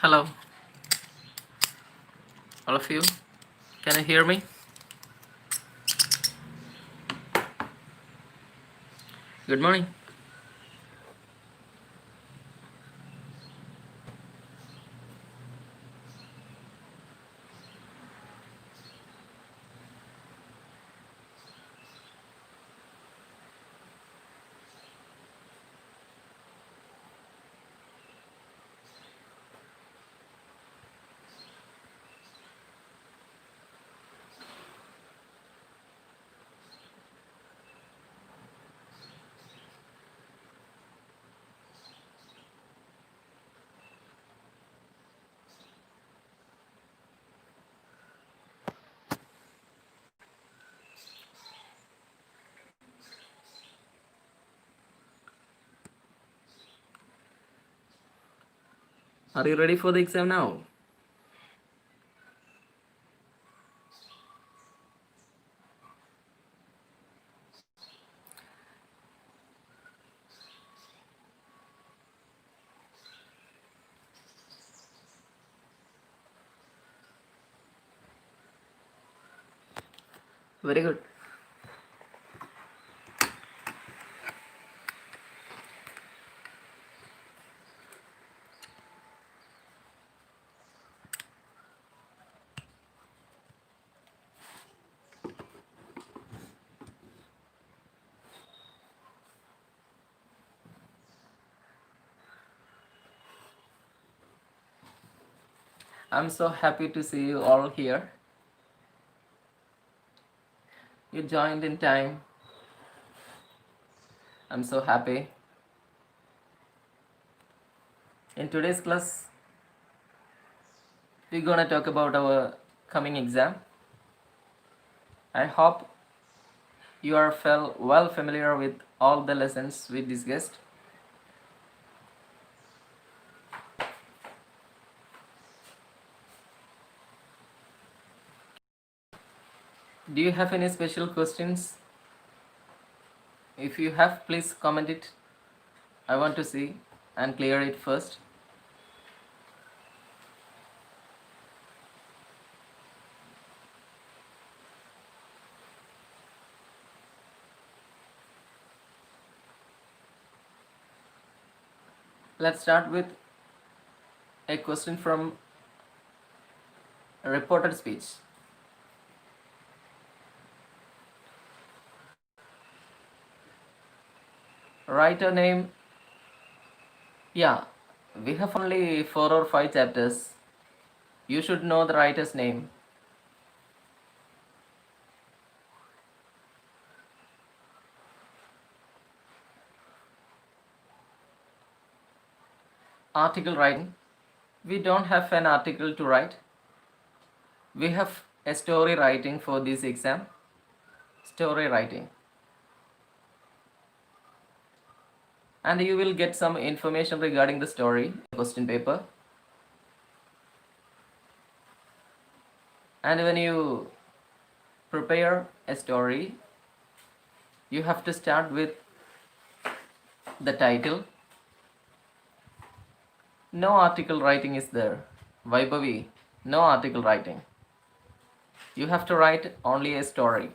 Hello, all of you. Can you hear me? Good morning. Are you ready for the exam now? Very good. I'm so happy to see you all here. You joined in time. I'm so happy. In today's class, we're gonna talk about our coming exam. I hope you are well familiar with all the lessons we discussed. Do you have any special questions? If you have, please comment it. I want to see and clear it first. Let's start with a question from a reported speech. Writer name. Yeah, we have only 4 or 5 chapters. You should know the writer's name. Article writing. We don't have an article to write. We have a story writing for this exam. Story writing. And you will get some information regarding the story, question paper. And when you prepare a story, you have to start with the title. No article writing is there. Vaibhavi, no article writing. You have to write only a story.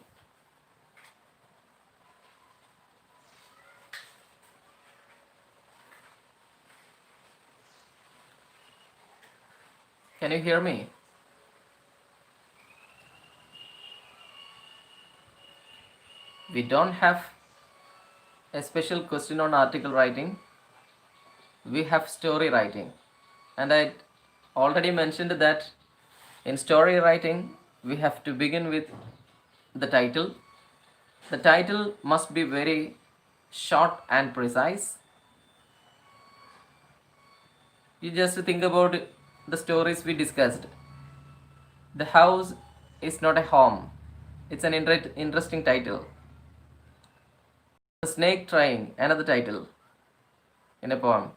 Can you hear me? We don't have a special question on article writing. We have story writing. And I already mentioned that in story writing, we have to begin with the title. The title must be very short and precise. You just think about the stories we discussed. The house is not a home. It's an interesting title. The snake trying, another title in a poem.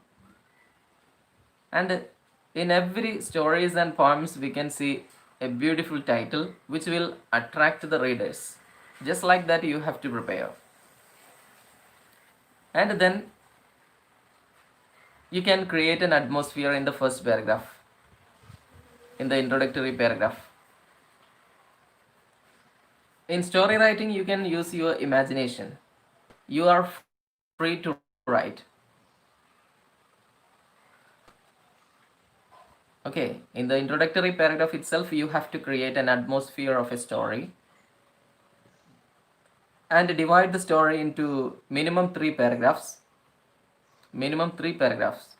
And in every stories and poems we can see a beautiful title which will attract the readers. Just like that you have to prepare. And then you can create an atmosphere in the first paragraph. in the introductory paragraph. In story writing, you can use your imagination. You are free to write. Okay, in the introductory paragraph itself, you have to create an atmosphere of a story and divide the story into minimum 3 paragraphs. Minimum 3 paragraphs.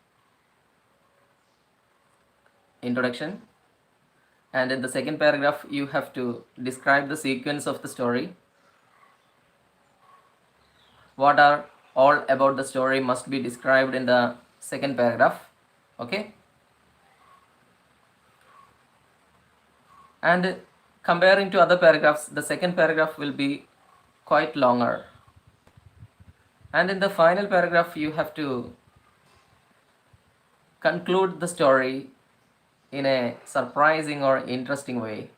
Introduction. And in the second paragraph, you have to describe the sequence of the story. What are all about the story must be described in the second paragraph. Okay. And comparing to other paragraphs, the second paragraph will be quite longer. And in the final paragraph, you have to conclude the story in a surprising or interesting way.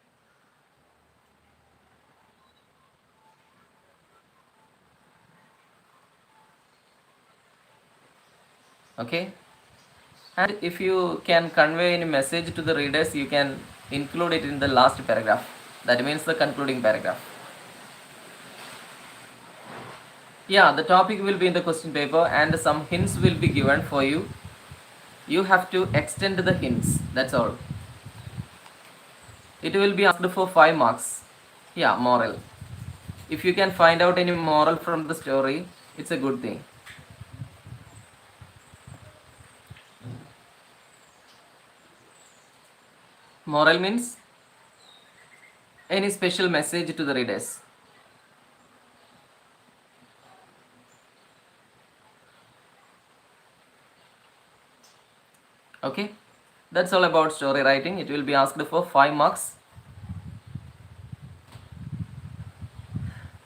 Okay. And if you can convey any message to the readers, you can include it in the last paragraph. That means the concluding paragraph. Yeah, the topic will be in the question paper and some hints will be given for you. You have to extend the hints. That's all. It will be asked for 5 marks. Yeah, moral. If you can find out any moral from the story, it's a good thing. Moral means any special message to the readers. Okay, that's all about story writing. It will be asked for 5 marks.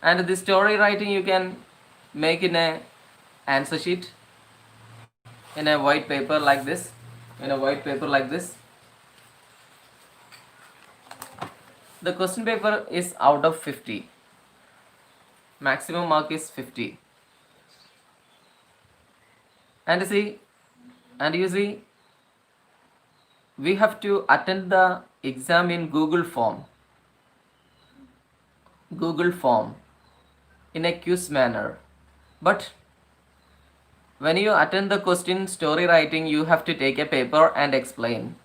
And the story writing you can make in a answer sheet, in a white paper like this, The question paper is out of 50. Maximum mark is 50. And you see, we have to attend the exam in Google form in a quiz manner. But when you attend the question story writing, you have to take a paper and explain.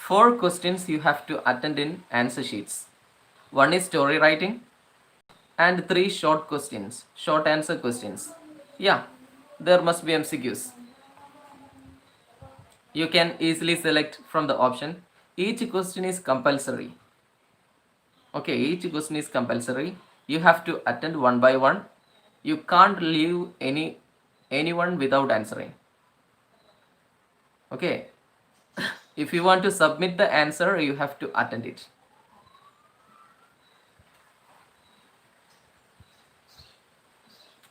4 questions you have to attend in answer sheets. One is story writing and 3 short questions, short answer questions. Yeah, there must be MCQs. You can easily select from the option. Each question is compulsory. Okay, each question is compulsory. You have to attend one by one. You can't leave anyone without answering. Okay. If you want to submit the answer, you have to attend it.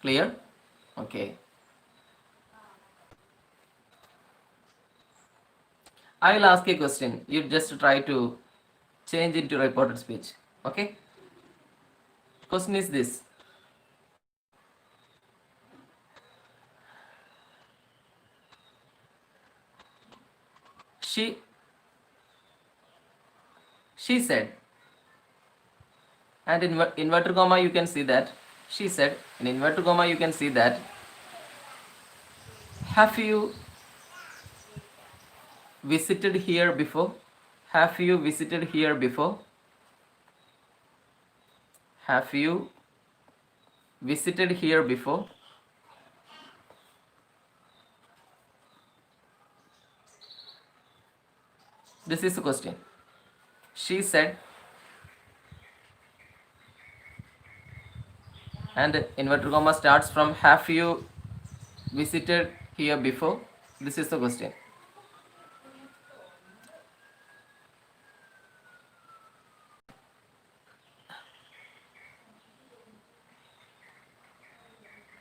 Clear? Okay. I will ask a question. You just try to change into reported speech. Okay? Question is this. She said, and in inverted comma you can see that she said, in inverted comma you can see that, have you visited here before? Have you visited here before? Have you visited here before? This is the question. She said, and inverted comma starts from have you visited here before? This is the question.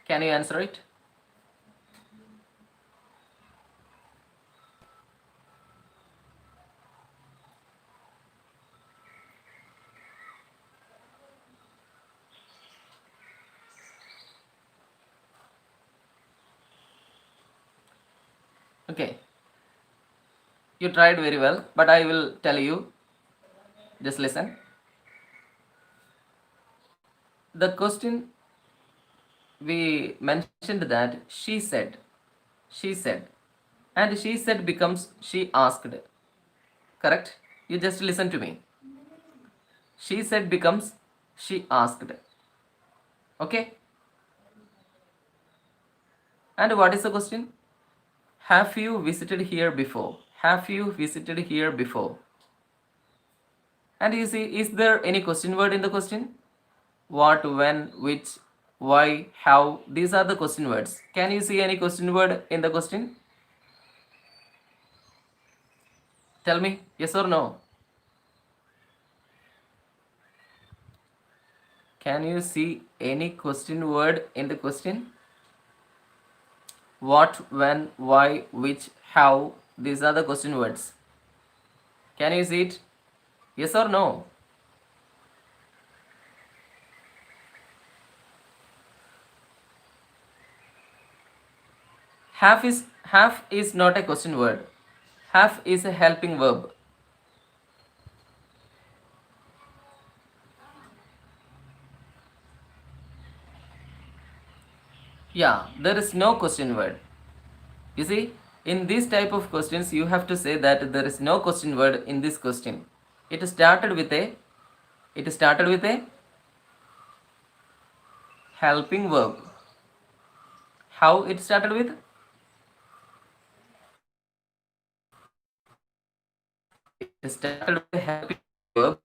Can you answer it? Okay. You tried very well, but I will tell you. Just listen. The question we mentioned that she said, and she said becomes she asked. Correct? You just listen to me. She said becomes she asked. Okay? And what is the question? Have you visited here before? Have you visited here before? And you see, is there any question word in the question? What, when, which, why, how? These are the question words. Can you see any question word in the question? Tell me, yes or no? Can you see any question word in the question? What, when, why, which, how? These are the question words. Can you see it? Yes or no? Have is not a question word. Have is a helping verb. Yeah, there is no question word. You see, in this type of questions, you have to say that there is no question word in this question. It started with a helping verb. How it started with? It started with a helping verb.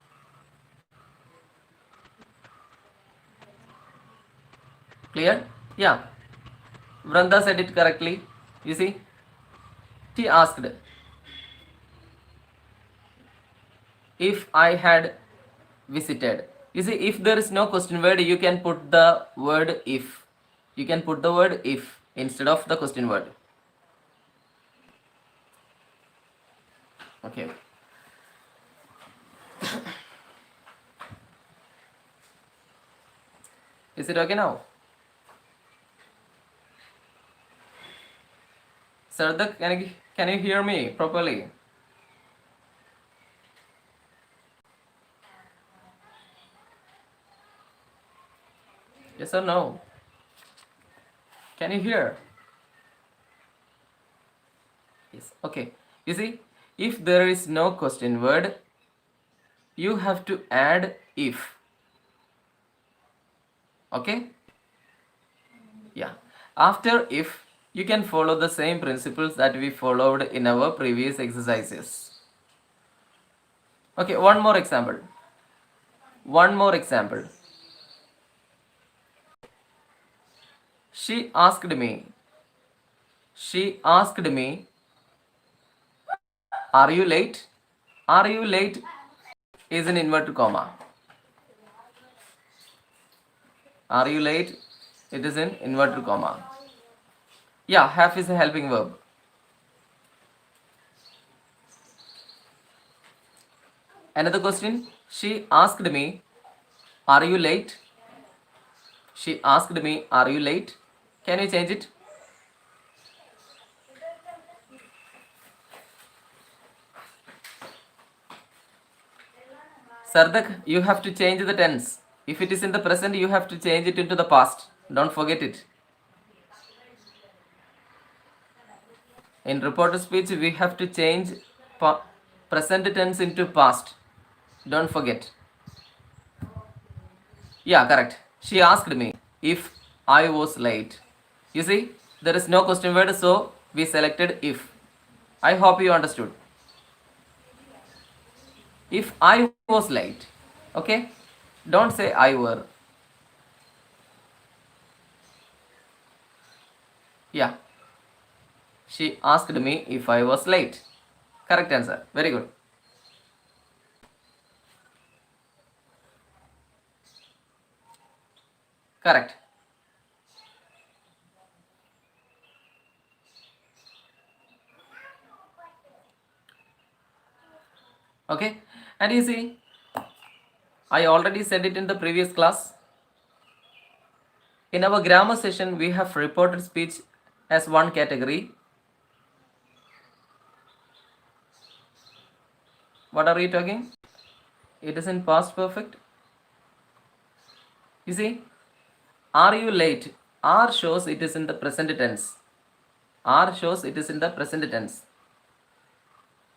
Clear? Yeah. Vranda said it correctly. You see, she asked if I had visited. You see, if there is no question word, you can put the word if. You can put the word if instead of the question word. Okay. Is it okay now? Sardak, can you hear me properly? Yes or no? Can you hear? Yes. Okay. You see, if there is no question word, you have to add if. Okay? Yeah. After if, you can follow the same principles that we followed in our previous exercises. Okay, one more example. One more example. She asked me, are you late? Are you late is in inverted comma. Are you late? It is in inverted comma. Yeah, have is a helping verb. Another question. She asked me, are you late? She asked me, are you late? Can you change it? Sardak, you have to change the tense. If it is in the present, you have to change it into the past. Don't forget it. In reported speech, we have to change present tense into past. Don't forget. Yeah, correct. She asked me if I was late. You see, there is no question word, so we selected if. I hope you understood. If I was late, okay? Don't say I were. Yeah. She asked me if I was late. Correct answer. Very good. Correct. Okay. And you see, I already said it in the previous class. In our grammar session, we have reported speech as one category. What are you talking? It is in past perfect. You see, are you late? Are shows it is in the present tense. Are shows it is in the present tense.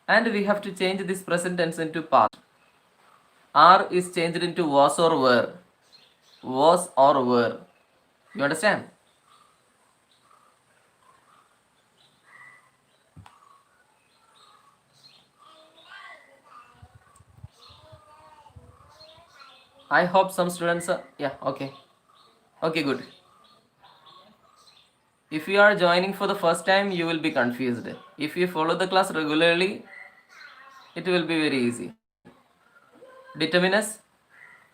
And we have to change this present tense into past. Are is changed into was or were. Was or were. You understand? I hope some students are, yeah, okay. Okay, good. If you are joining for the first time, you will be confused. If you follow the class regularly, it will be very easy. Determinus.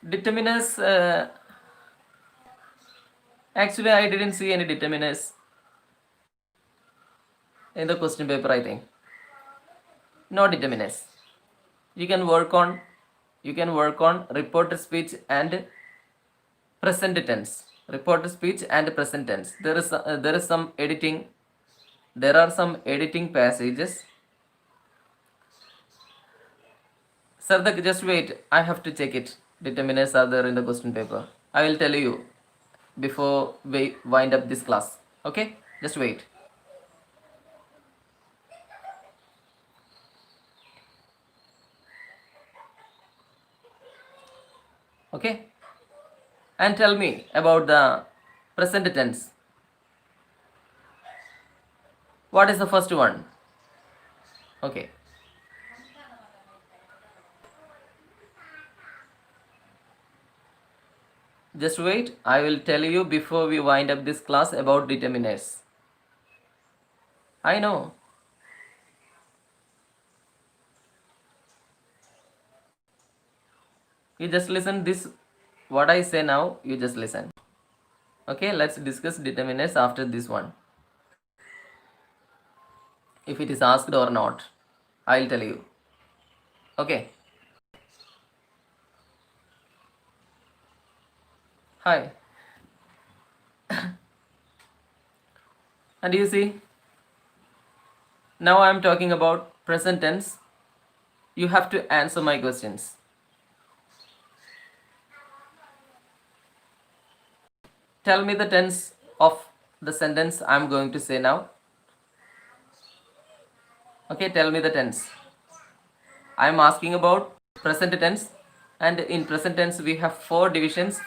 Determinus, actually I didn't see any determinus in the question paper, I think. No determinus. You can work on reported speech and present tense. Reported speech and present tense. There is some editing. There are some editing passages. Sir, just wait. I have to check it. Determinants are there in the question paper. I will tell you before we wind up this class. Okay? Just wait. Okay? And tell me about the present tense. What is the first one? Okay. Just wait. I will tell you before we wind up this class about determinants. I know. You just listen this. What I say now, you just listen. Okay, let's discuss determinants after this one. If it is asked or not, I'll tell you. Okay. Hi. And you see, now I am talking about present tense. You have to answer my questions. Tell me the tense of the sentence I am going to say now. Okay, tell me the tense. I am asking about present tense, and in present tense we have four divisions,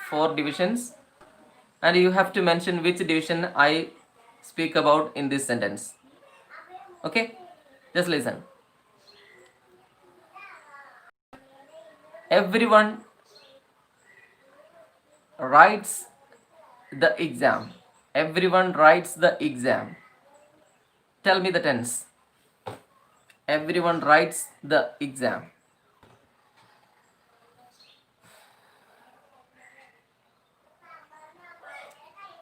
and you have to mention which division I speak about in this sentence. Okay, just listen. Everyone writes the exam. Everyone writes the exam. Tell me the tense. Everyone writes the exam.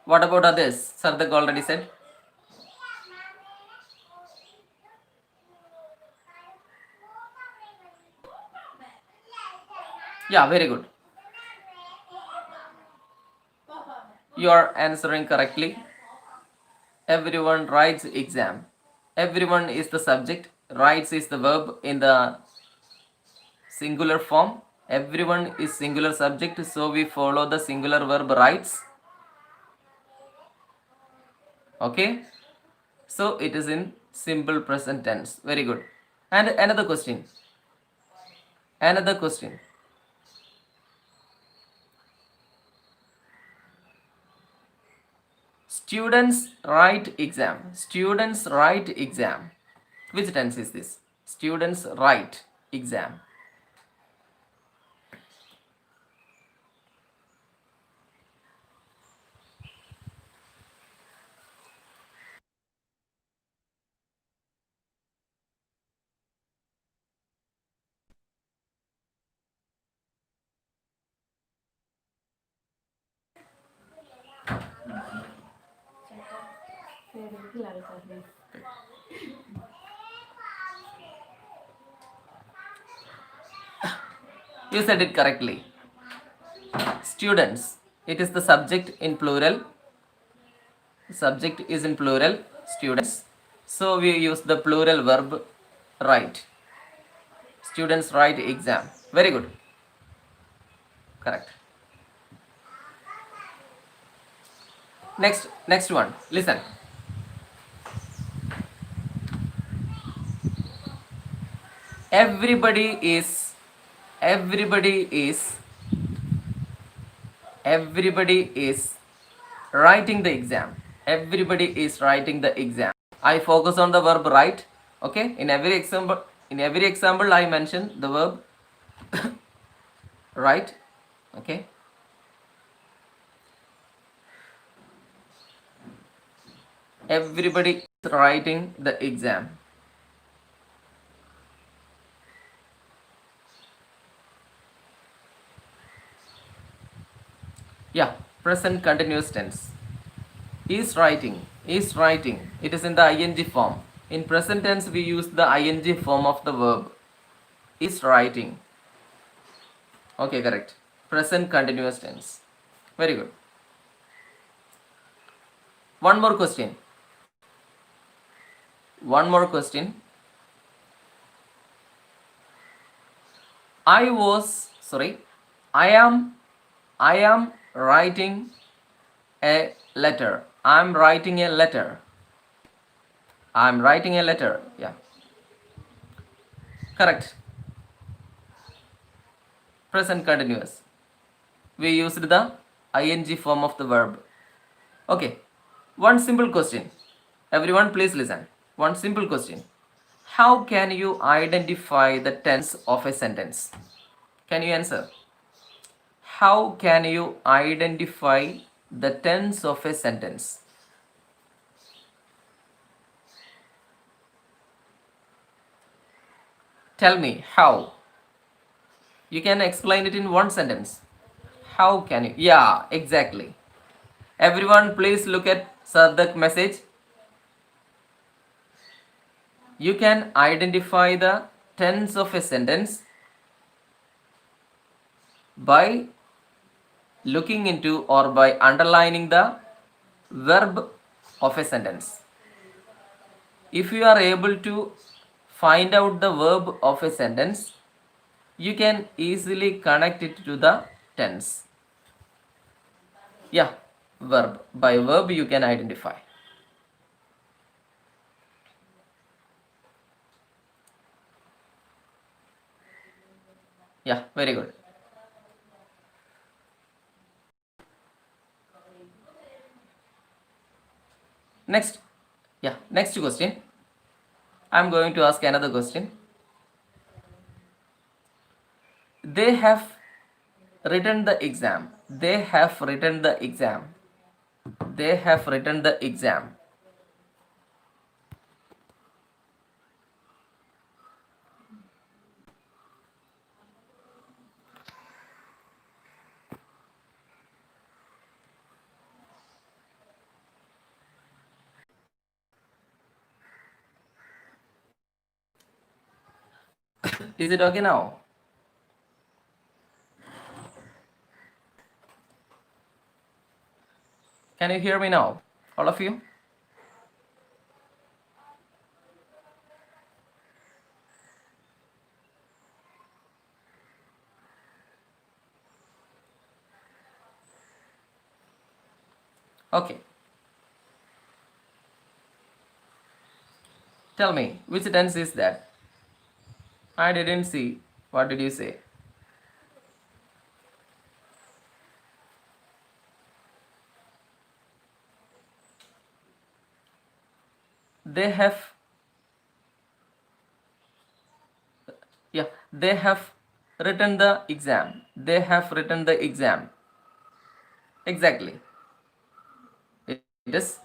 What about others? Sardak already said. Yeah, very good. You are answering correctly. Everyone writes exam. Everyone is the subject. Writes is the verb in the singular form. Everyone is singular subject, so we follow the singular verb writes. Okay, so it is in simple present tense. Very good. And another question. Students write exam. Students write exam. Which tense is this? Students write exam. You said it correctly. Students. It is the subject in plural. Subject is in plural. Students. So we use the plural verb write. students write exam. Very good. Correct. Next one. Listen. Everybody is writing the exam. Everybody is writing the exam. I focus on the verb write. Okay. In every example, I mention the verb write. Okay. Everybody is writing the exam. Yeah, present continuous tense. Is writing. It is in the ing form. In present tense, we use the ing form of the verb. Is writing. Okay, correct. Present continuous tense. Very good. One more question. I am writing a letter. I'm writing a letter. Yeah. Correct. Present continuous. We used the ing form of the verb. Okay. One simple question. Everyone, please listen. One simple question. How can you identify the tense of a sentence? Can you answer? How can you identify the tense of a sentence? Tell me how. You can explain it in one sentence. How can you? Yeah, exactly. Everyone, please look at Sadak message. You can identify the tense of a sentence by looking into or by underlining the verb of a sentence. If you are able to find out the verb of a sentence, you can easily connect it to the tense. Yeah, verb. By verb you can identify. Yeah, very good. Next question. I'm going to ask another question. They have written the exam. Is it okay now? Can you hear me now? All of you? Okay. Tell me, which tense is that? I didn't see. What did you say? They have, they have written the exam. Exactly. It is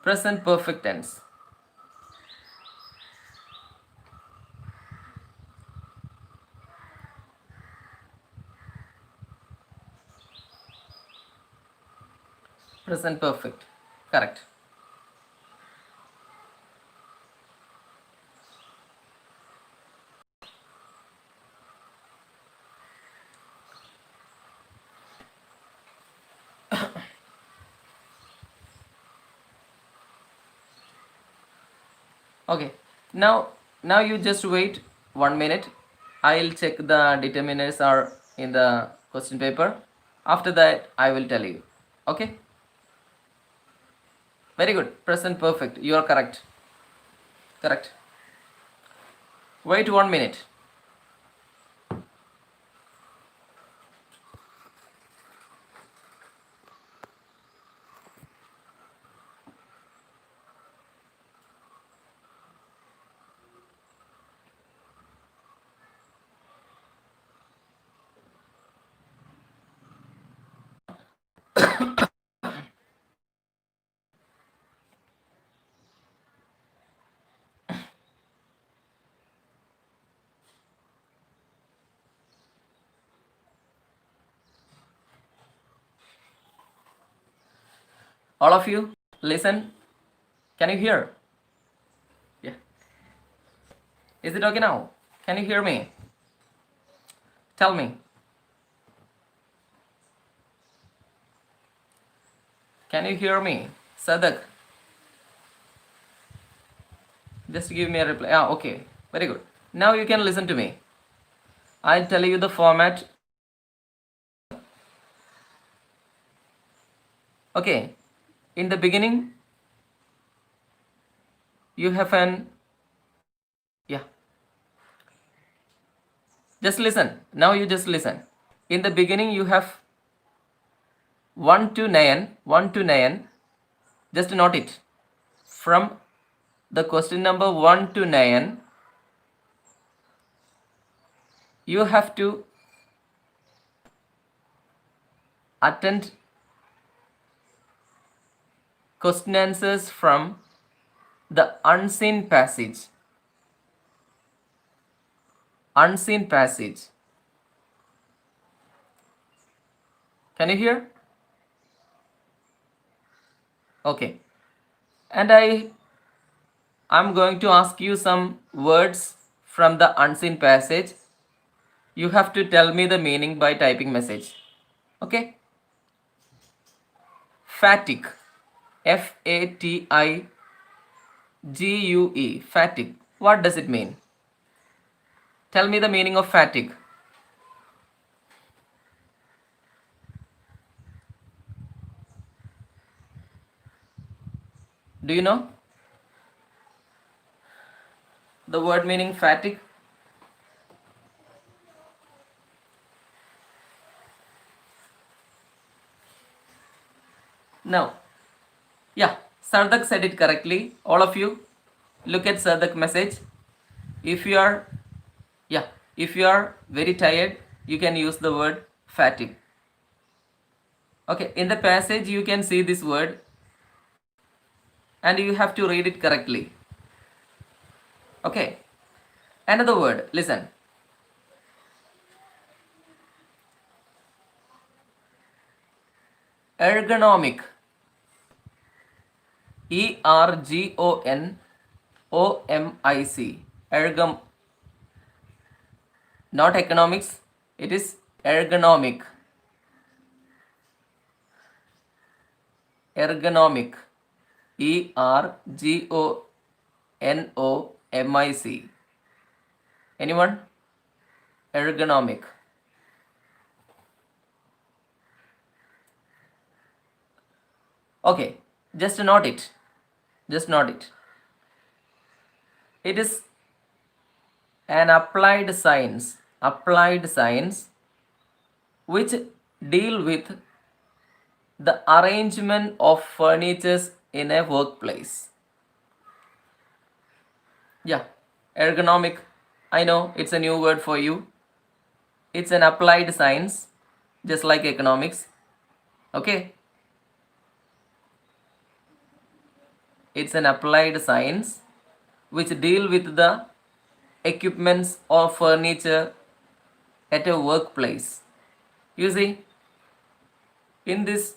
present perfect tense. Present perfect. Correct. Okay. Now Now you just wait 1 minute. I'll check the determiners are in the question paper. After that, I will tell you. Okay? Very good. Present perfect. You are correct. Correct. Wait 1 minute. All of you, listen. Can you hear? Yeah. Is it okay now? Can you hear me? Tell me. Can you hear me? Sadak. Just give me a reply. Ah, okay. Very good. Now you can listen to me. I'll tell you the format. Okay. In the beginning, you have an. Yeah. Just listen. Now you just listen. In the beginning, you have 1 to 9. 1 to 9. Just note it. From the question number 1 to 9, you have to attend question answers from the unseen passage. Unseen passage. Can you hear? Okay. And I'm going to ask you some words from the unseen passage. You have to tell me the meaning by typing message. Okay? Fatigue. Fatigue. Fatigue. What does it mean? Tell me the meaning of fatigue. Do you know the word meaning fatigue? No. Yeah, Sardak said it correctly. All of you, look at Sardak message. If you are very tired, you can use the word fatigue. Okay, in the passage you can see this word and you have to read it correctly. Okay, another word, listen. Ergonomic. ERGONOMIC. Not economics, it is ergonomic. Ergonomic. ERGONOMIC. Anyone? Ergonomic. Okay, just note it. Just note it. It is an applied science which deal with the arrangement of furniture in a workplace. Yeah, ergonomic. I know it's a new word for you. It's an applied science, just like economics. Okay? It's an applied science which deal with the equipments or furniture at a workplace. You see, in this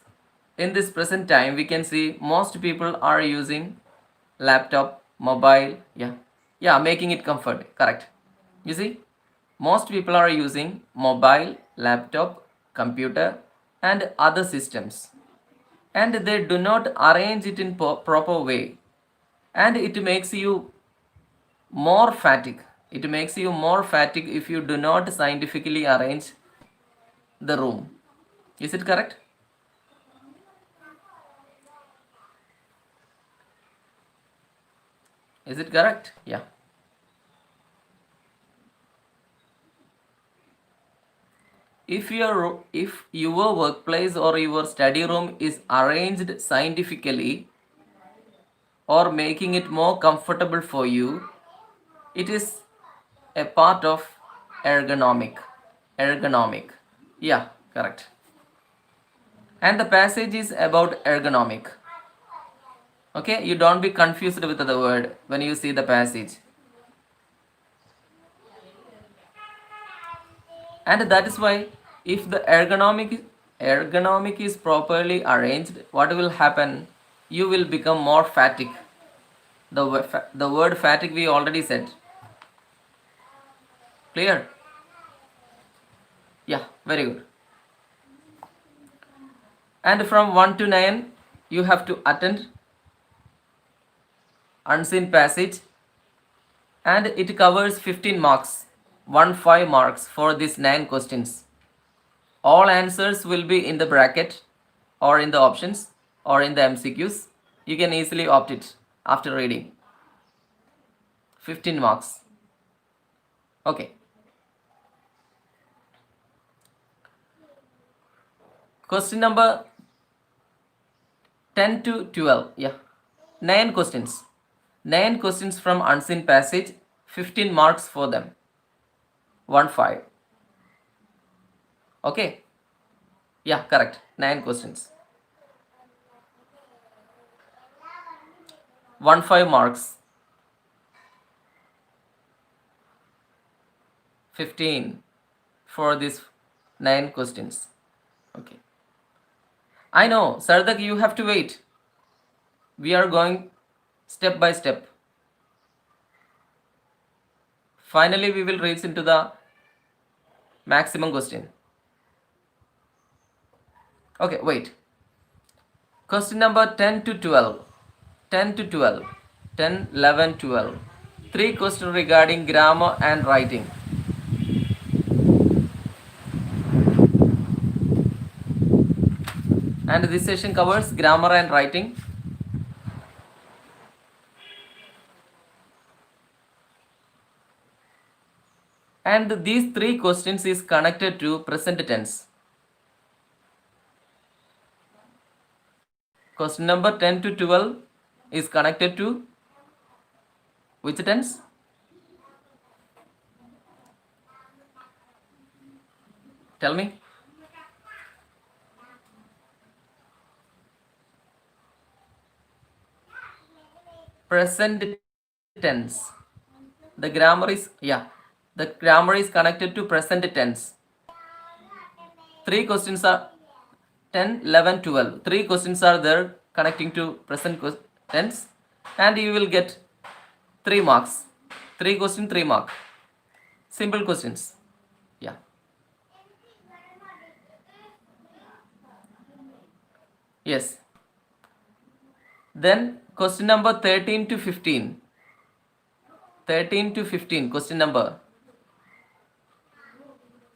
present time, we can see most people are using laptop, mobile, making it comfort. Correct. You see, most people are using mobile, laptop, computer, and other systems, and they do not arrange it in proper way, and it makes you more fatigue. It makes you more fatigue if you do not scientifically arrange the room. Is it correct? Is it correct? Yeah. If your workplace or your study room is arranged scientifically or making it more comfortable for you, it is a part of ergonomic. Ergonomic. Yeah, correct. And the passage is about ergonomic. Okay, you don't be confused with the word when you see the passage. And that is why if the ergonomic is properly arranged, what will happen? You will become more fatigue. The word fatigue we already said. Clear? Yeah, very good. And from 1 to 9 you have to attend unseen passage, and it covers 15 marks, 15 marks for these 9 questions. All answers will be in the bracket or in the options or in the MCQs. You can easily opt it after reading. 15 marks. Okay. Question number 10 to 12. Yeah. 9 questions. 9 questions from unseen passage. 15 marks for them. 15. Okay. Yeah, correct. 9 questions. 15 marks. 15 for these 9 questions. Okay. I know, Sardak, you have to wait. We are going step by step. Finally, we will reach into the maximum question. Okay, wait. Question number 10 to 12. 10 to 12. 10, 11, 12. 3 questions regarding grammar and writing. And this session covers grammar and writing. And these 3 questions is connected to present tense. Question number 10 to 12 is connected to which tense? Tell me. Present tense. The grammar is, yeah, the grammar is connected to present tense. 3 questions are 10, 11, 12. 3 questions are there connecting to present tense, and you will get 3 marks. 3 questions, 3 mark. Simple questions. Yeah. Yes. Then question number 13 to 15. 13 to 15 question number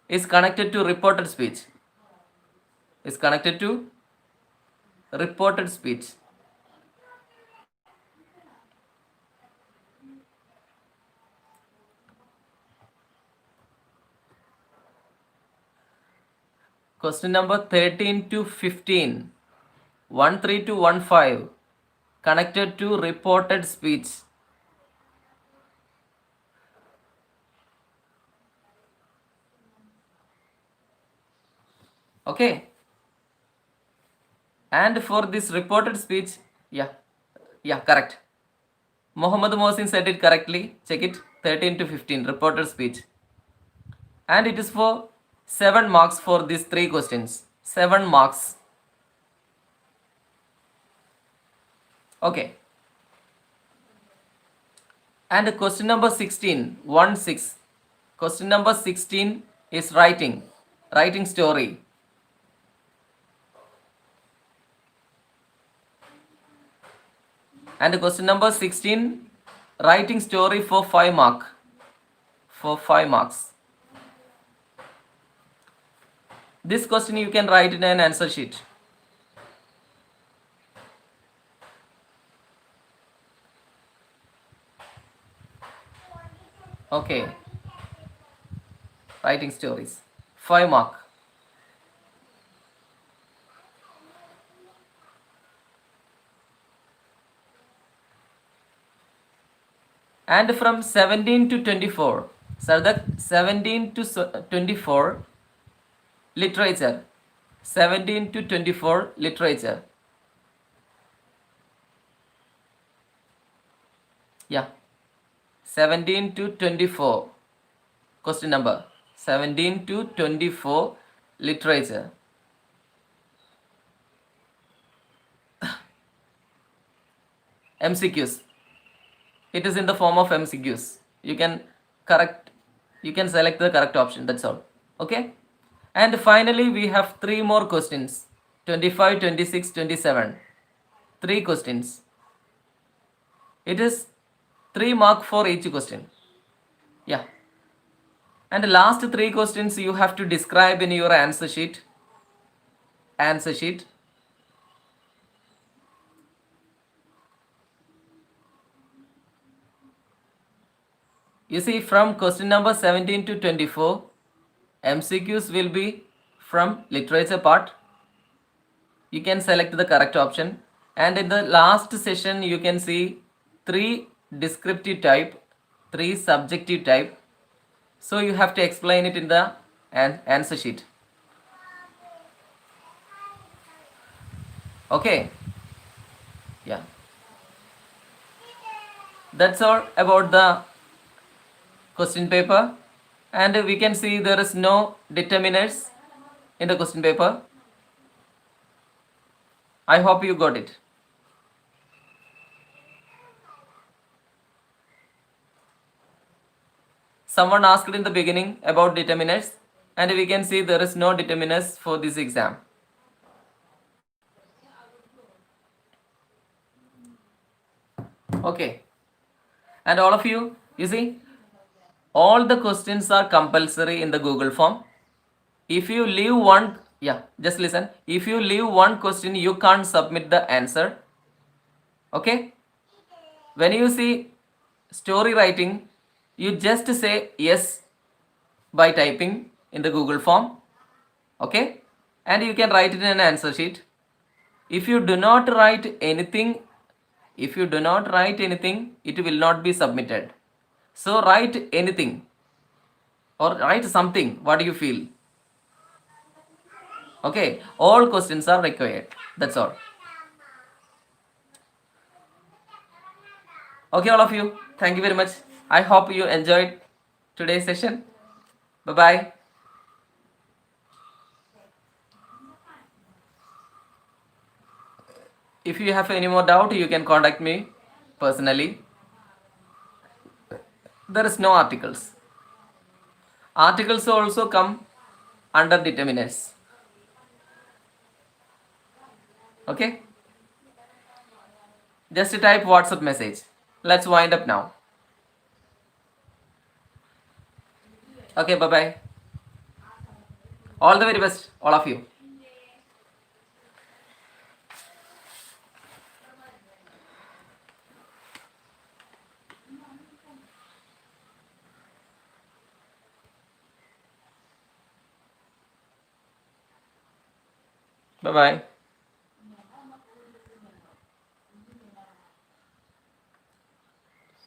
is connected to reported speech. Is connected to reported speech. Question number 13 to 15. 13 to 15 connected to reported speech. Okay. And for this reported speech, yeah, correct. Muhammad Mohsin said it correctly. Check it. 13 to 15 reported speech. And it is for 7 marks for these 3 questions. 7 marks. Okay. And question number 16, 1 6. Question number 16 is writing story. And question number 16 writing story for 5 mark. For 5 marks. This question you can write in an answer sheet. Okay. Writing stories. 5 mark. And from 17 to 24. Sardak, 17 to 24 literature. 17 to 24 literature. Yeah. 17 to 24. Question number 17 to 24 literature. MCQs. It is in the form of MCQs. You can select the correct option. That's all. Okay. And finally, we have 3 more questions. 25, 26, 27. 3 questions. It is 3 mark for each question. Yeah. And the last 3 questions you have to describe in your answer sheet. Answer sheet. You see, from question number 17 to 24, MCQs will be from literature part. You can select the correct option. And in the last session, you can see 3 descriptive type, 3 subjective type. So you have to explain it in the answer sheet. Okay. Yeah. That's all about the question paper. And we can see there is no determiners in the question paper. I hope you got it. Someone asked in the beginning about determiners, and we can see there is no determiners for this exam. Okay. And all of you see, all the questions are compulsory in the Google form. If you leave one, just listen. If you leave one question, you can't submit the answer. Okay. When you see story writing, you just say yes by typing in the Google form. Okay. And you can write it in an answer sheet. If you do not write anything, it will not be submitted. So write anything or write something what you feel. Okay, all questions are required. That's all. Okay, all of you. Thank you very much. I hope you enjoyed today's session. Bye-bye. If you have any more doubt, you can contact me personally. There is no articles. Articles also come under determiners. Okay? Just type WhatsApp message. Let's wind up now. Okay, bye-bye. All the very best, all of you. Bye-bye.